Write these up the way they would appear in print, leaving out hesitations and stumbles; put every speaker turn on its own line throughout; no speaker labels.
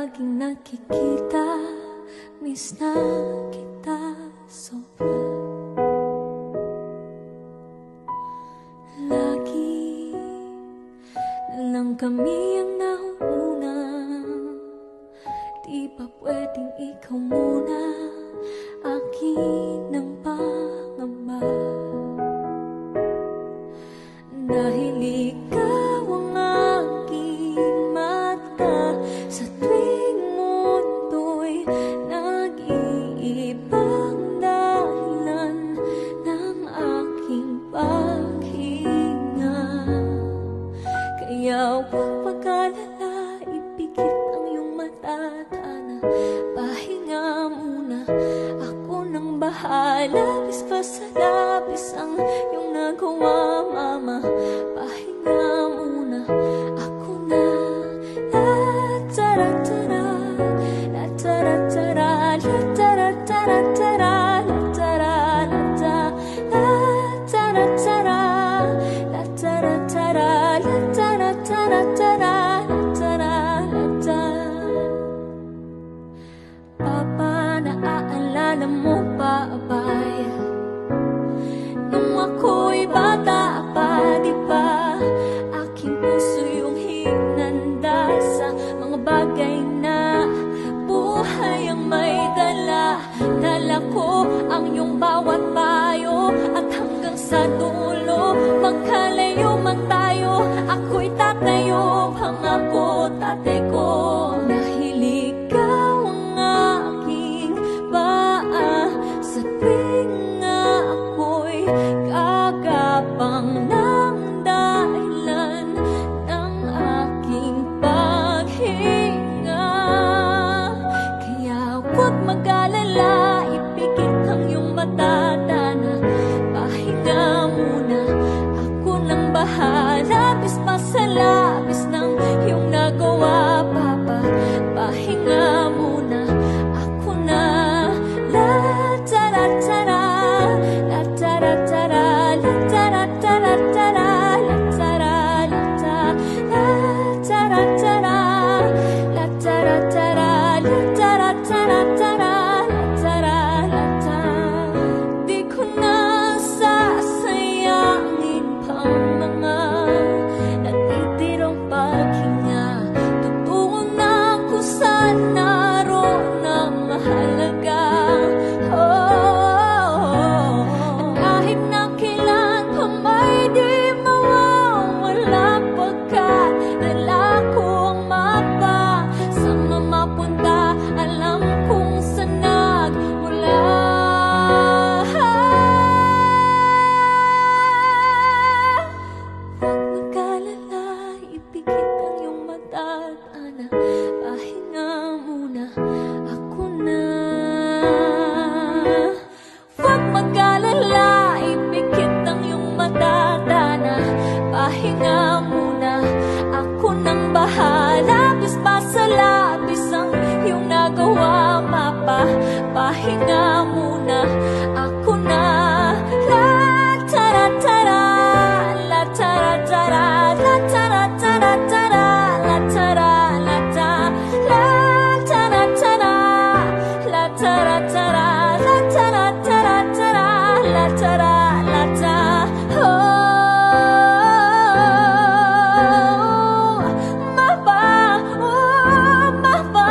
laging nakikita, miss na kita sobra. Lagi lang kami ang nauuna, di ba pwedeng ikaw muna akin ang pangamba? Dahil ikaw ang aking mata, sa tuwing mundo'y nag-iibang dahilan ng aking paghinga. Kaya huwag mag-alala, ipikit ang iyong mata, Tana, pahinga muna, ako nang bahala. Labis pa sa labis ang iyong nagawa, mama, pahinga muna, ako na. La-tara-tara, la-tara-tara, la-tara-tara-tara, la-tara-tara, la-tara-tara, la-tara-tara, la-tara-tara-tara, la-tara-tara. Papa, naaalala mo pa, abay, nung ako'y bata pa, di ba? Aking puso yung hinanda sa mga bagay na buhay ang may dala. Dala ko ang iyong bawat payo, at hanggang sa dulo, magkalayo man tayo, ako'y tatayo, pangako tatay ko. Dahil ikaw ang aking paa, sa tuwing ako'y kagapang ng dahilan ng aking paghinga. Kaya huwag mag-alala, ipikit ang iyong mata, Tana, pahinga muna, ako nang bahala. Bis pa sa labis ng iyong nagawa, Papa, pahinga muna, ako na. La-tara-tara, la-tara-tara, la-tara-tara-tara, la-tara-tara, la-tara-tara, la-tara-tara, la-tara-tara-tara, la-tara-tara. Di ko na sasayangin pang mga natitirang paghinga. Totoo na kung saan naroon ang mahalaga. At kahit na kailan pa may di mawawala, pagkat dala ko ang mapa, saan man mapunta, alam kung saan nagmula. Huwag mag-alala, ipikit ang iyong mata, Tana, pahinga muna, ako na. Huwag mag-alala, ipikit ang iyong mata, Tana, pahinga muna, ako nang bahala. Bis pa sa labis ang iyong nagawa, mapa, pahinga muna, ako na. La-tara-tara, la-tara-tara, la-tara-tara-tara, la-tara-tara, la-tara-tara, la-tara-tara, la-tara-tara-tara, la-tara-tara. Oh, mapa, oh, mapa.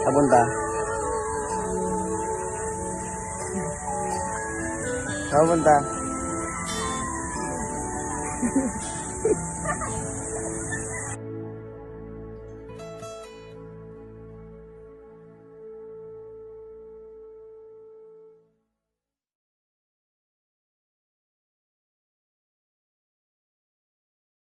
Papunta. Papunta.